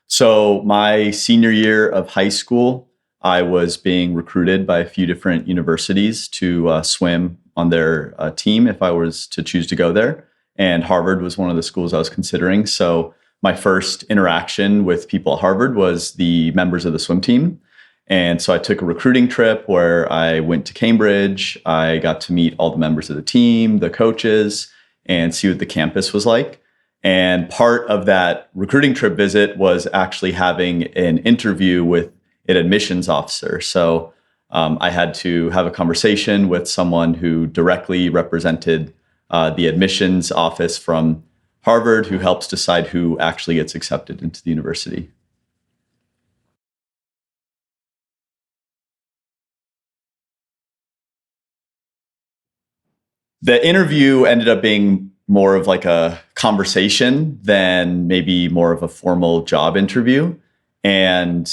So, my senior year of high school, I was being recruited by a few different universities to swim on their team if I was to choose to go there. And Harvard was one of the schools I was considering. So, my first interaction with people at Harvard was the members of the swim team. And so I took a recruiting trip where I went to Cambridge. I got to meet all the members of the team, the coaches, and see what the campus was like. And part of that recruiting trip visit was actually having an interview with an admissions officer. So I had to have a conversation with someone who directly represented the admissions office from Harvard, who helps decide who actually gets accepted into the university. The interview ended up being more of like a conversation than maybe more of a formal job interview. And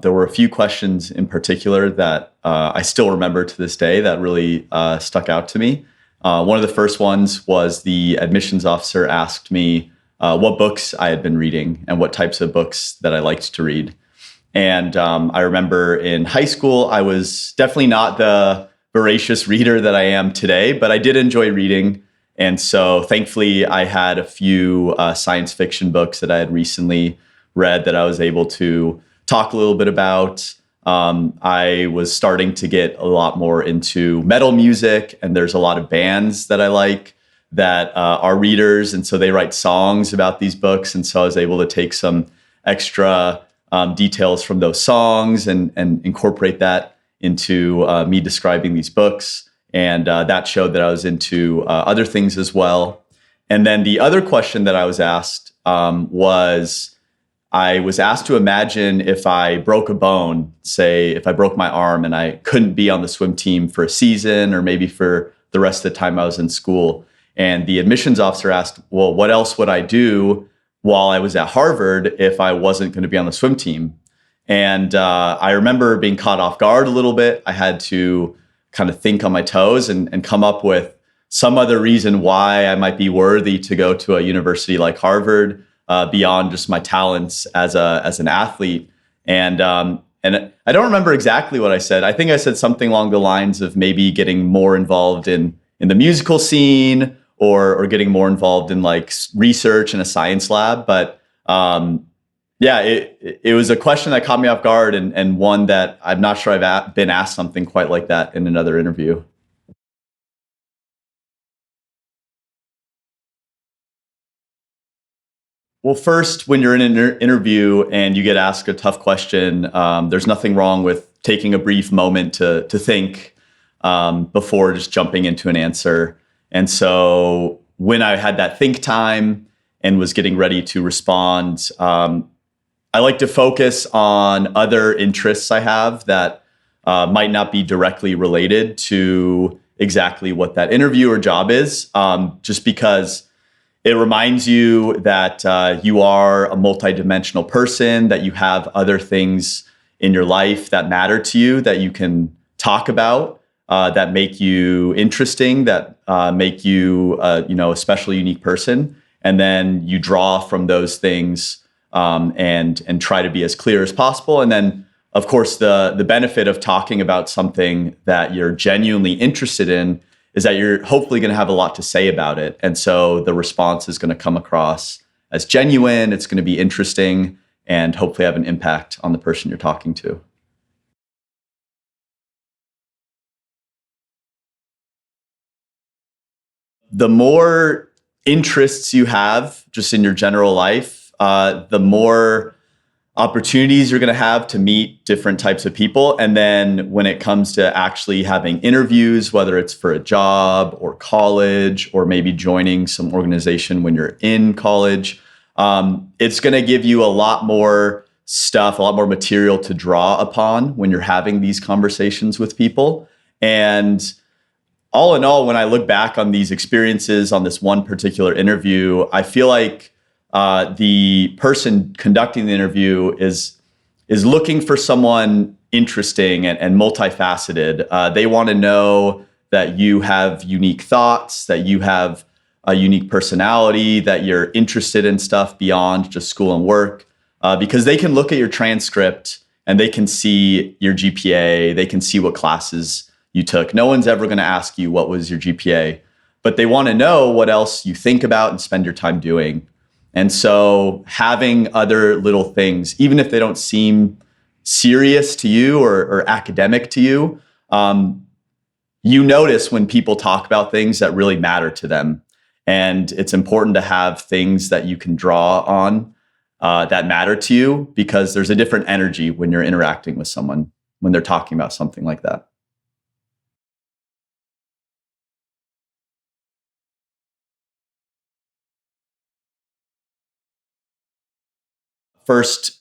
there were a few questions in particular that I still remember to this day that really stuck out to me. One of the first ones was the admissions officer asked me what books I had been reading and what types of books that I liked to read. And I remember in high school, I was definitely not the voracious reader that I am today, but I did enjoy reading. And so thankfully, I had a few science fiction books that I had recently read that I was able to talk a little bit about. I was starting to get a lot more into metal music, and there's a lot of bands that I like that are readers. And so they write songs about these books. And so I was able to take some extra details from those songs and incorporate that into me describing these books. And that showed that I was into other things as well. And then the other question that I was asked was I was asked to imagine if I broke a bone, say if I broke my arm and I couldn't be on the swim team for a season or maybe for the rest of the time I was in school. And the admissions officer asked, well, what else would I do while I was at Harvard if I wasn't going to be on the swim team? And I remember being caught off guard a little bit. I had to kind of think on my toes and come up with some other reason why I might be worthy to go to a university like Harvard beyond just my talents as an athlete. And I don't remember exactly what I said. I think I said something along the lines of maybe getting more involved in the musical scene or getting more involved in like research in a science lab. But yeah, it was a question that caught me off guard and one that I'm not sure I've been asked something quite like that in another interview. Well, first, when you're in an interview and you get asked a tough question, there's nothing wrong with taking a brief moment to think before just jumping into an answer. And so when I had that think time and was getting ready to respond, I like to focus on other interests I have that might not be directly related to exactly what that interview or job is, just because it reminds you that you are a multidimensional person, that you have other things in your life that matter to you that you can talk about, that make you interesting, that make you, a special, unique person. And then you draw from those things and try to be as clear as possible. And then, of course, the benefit of talking about something that you're genuinely interested in is that you're hopefully going to have a lot to say about it. And so the response is going to come across as genuine, it's going to be interesting, and hopefully have an impact on the person you're talking to. The more interests you have just in your general life, the more opportunities you're going to have to meet different types of people. And then when it comes to actually having interviews, whether it's for a job or college, or maybe joining some organization when you're in college, it's going to give you a lot more stuff, a lot more material to draw upon when you're having these conversations with people. And all in all, when I look back on these experiences on this one particular interview, I feel like the person conducting the interview is looking for someone interesting and multifaceted. They want to know that you have unique thoughts, that you have a unique personality, that you're interested in stuff beyond just school and work. because they can look at your transcript and they can see your GPA, they can see what classes you took. No one's ever going to ask you what was your GPA, but they want to know what else you think about and spend your time doing. And so having other little things, even if they don't seem serious to you or academic to you, you notice when people talk about things that really matter to them. And it's important to have things that you can draw on that matter to you, because there's a different energy when you're interacting with someone when they're talking about something like that. First,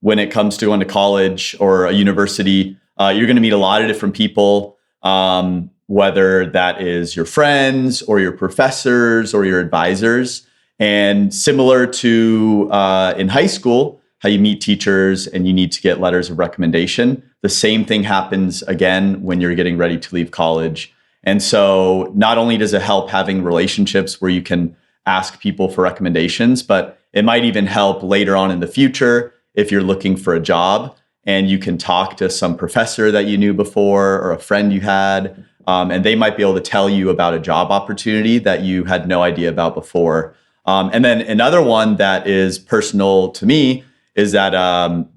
when it comes to going to college or a university, you're going to meet a lot of different people, whether that is your friends or your professors or your advisors. And similar to in high school, how you meet teachers and you need to get letters of recommendation, the same thing happens again when you're getting ready to leave college. And so not only does it help having relationships where you can ask people for recommendations, but it might even help later on in the future if you're looking for a job and you can talk to some professor that you knew before or a friend you had, and they might be able to tell you about a job opportunity that you had no idea about before. And then another one that is personal to me is that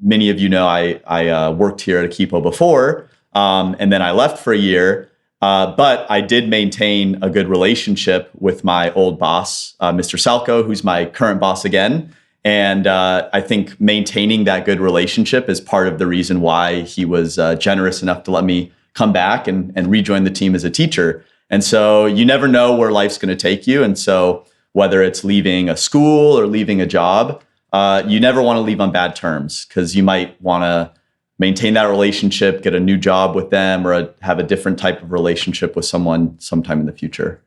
many of you know I worked here at Akipo before, and then I left for a year. But I did maintain a good relationship with my old boss, Mr. Salco, who's my current boss again. And I think maintaining that good relationship is part of the reason why he was generous enough to let me come back and rejoin the team as a teacher. And so you never know where life's going to take you. And so whether it's leaving a school or leaving a job, you never want to leave on bad terms, because you might want to maintain that relationship, get a new job with them, or have a different type of relationship with someone sometime in the future.